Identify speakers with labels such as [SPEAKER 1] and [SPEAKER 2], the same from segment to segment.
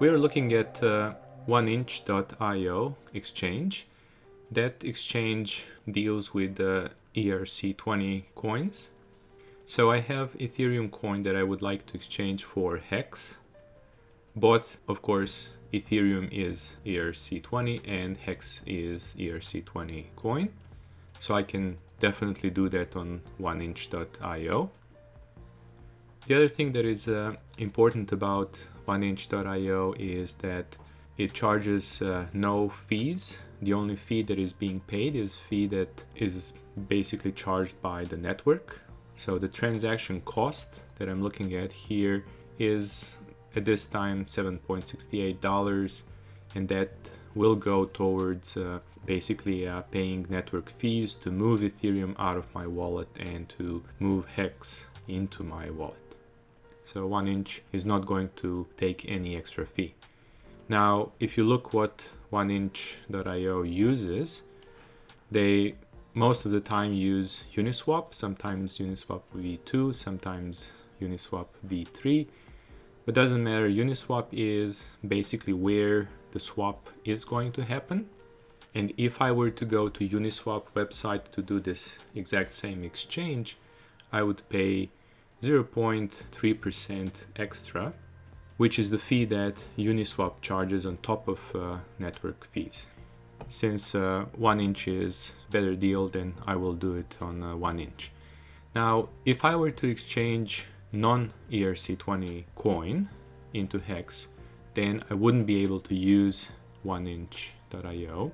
[SPEAKER 1] We are looking at 1inch.io exchange. That exchange deals with ERC20 coins. So I have Ethereum coin that I would like to exchange for Hex. Both, of course, Ethereum is ERC20 and Hex is ERC20 coin. So I can definitely do that on 1inch.io. The other thing that is important about 1inch.io is that it charges no fees. The only fee that is being paid is fee that is basically charged by the network. So the transaction cost that I'm looking at here is at this time $7.68, and that will go towards basically paying network fees to move Ethereum out of my wallet and to move Hex into my wallet. So 1inch is not going to take any extra fee. Now, if you look what 1inch.io uses, they most of the time use Uniswap, sometimes Uniswap v2, sometimes Uniswap v3. But doesn't matter, Uniswap is basically where the swap is going to happen. And if I were to go to Uniswap website to do this exact same exchange, I would pay 0.3% extra, which is the fee that Uniswap charges on top of network fees. Since 1inch is a better deal, then I will do it on 1inch. Now, if I were to exchange non-ERC20 coin into Hex, then I wouldn't be able to use 1inch.io.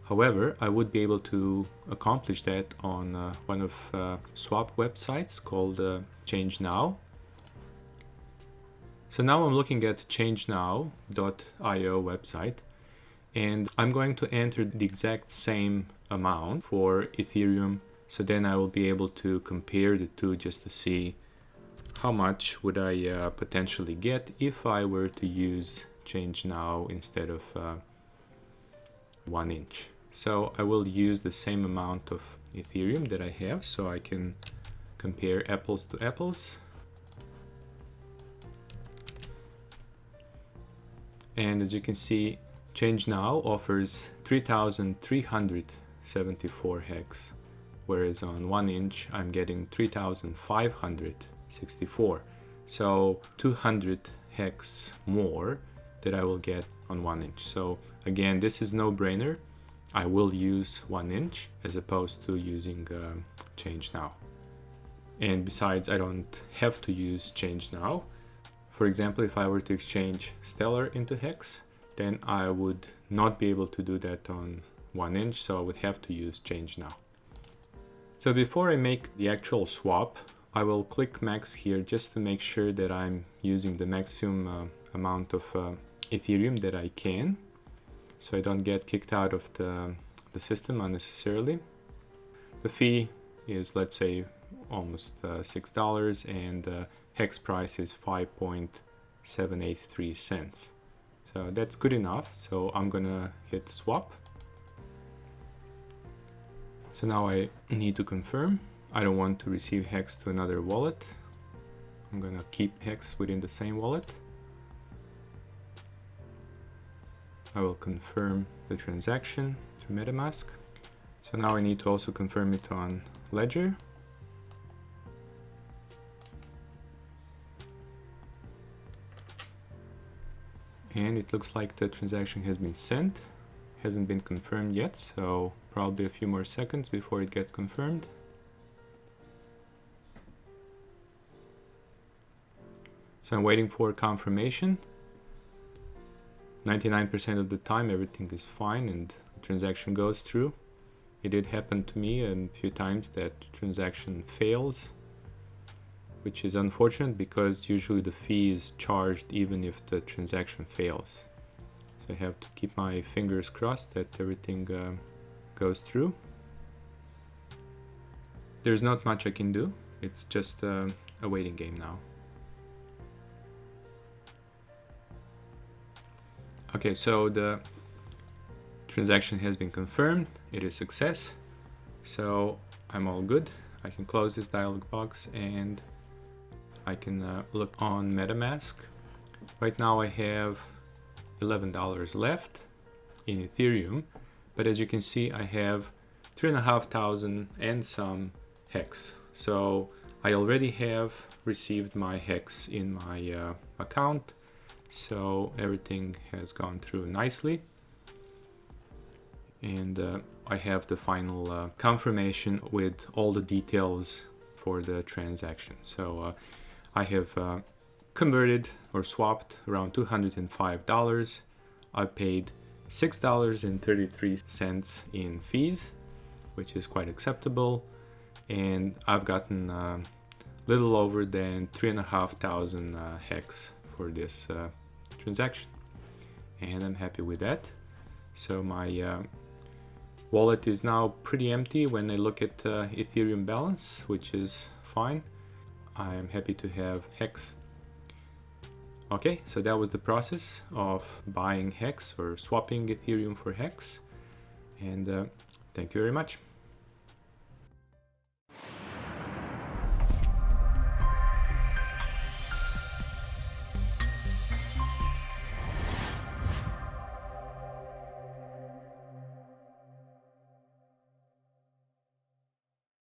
[SPEAKER 1] However, I would be able to accomplish that on one of swap websites called ChangeNow. So now I'm looking at ChangeNow.io website, and I'm going to enter the exact same amount for Ethereum. So then I will be able to compare the two just to see how much would I potentially get if I were to use ChangeNow instead of 1inch. So I will use the same amount of Ethereum that I have so I can compare apples to apples. And as you can see, ChangeNow offers 3,374 Hex, whereas on 1inch I'm getting 3,564. So 200 Hex more that I will get on 1inch. So again, this is no brainer. I will use 1inch as opposed to using ChangeNow. And besides, I don't have to use ChangeNow. For example, if I were to exchange Stellar into Hex, then I would not be able to do that on 1inch, so I would have to use ChangeNow. So before I make the actual swap, I will click max here just to make sure that I'm using the maximum amount of Ethereum that I can, so I don't get kicked out of the system unnecessarily. The fee is, let's say, almost $6, and Hex price is 5.783 cents. So that's good enough. So I'm gonna hit swap. So now I need to confirm. I don't want to receive Hex to another wallet. I'm gonna keep Hex within the same wallet. I will confirm the transaction through MetaMask. So now I need to also confirm it on Ledger. And it looks like the transaction has been sent. Hasn't been confirmed yet, so probably a few more seconds before it gets confirmed. So I'm waiting for confirmation. 99% of the time everything is fine and the transaction goes through. It did happen to me a few times that transaction fails, which is unfortunate because usually the fee is charged even if the transaction fails. So I have to keep my fingers crossed that everything goes through. There's not much I can do. It's just a waiting game now. Okay, so the transaction has been confirmed. It is success. So I'm all good. I can close this dialog box and I can look on MetaMask. Right now I have $11 left in Ethereum, but as you can see, I have 3,500 and some hex. So I already have received my hex in my account, so everything has gone through nicely. And I have the final confirmation with all the details for the transaction. So I have converted or swapped around $205. I paid $6.33 in fees, which is quite acceptable, and I've gotten little over than 3,500 hex for this transaction, and I'm happy with that. So my wallet is now pretty empty when I look at Ethereum balance, which is fine. I am happy to have hex. Okay, so that was the process of buying hex or swapping Ethereum for hex, and thank you very much.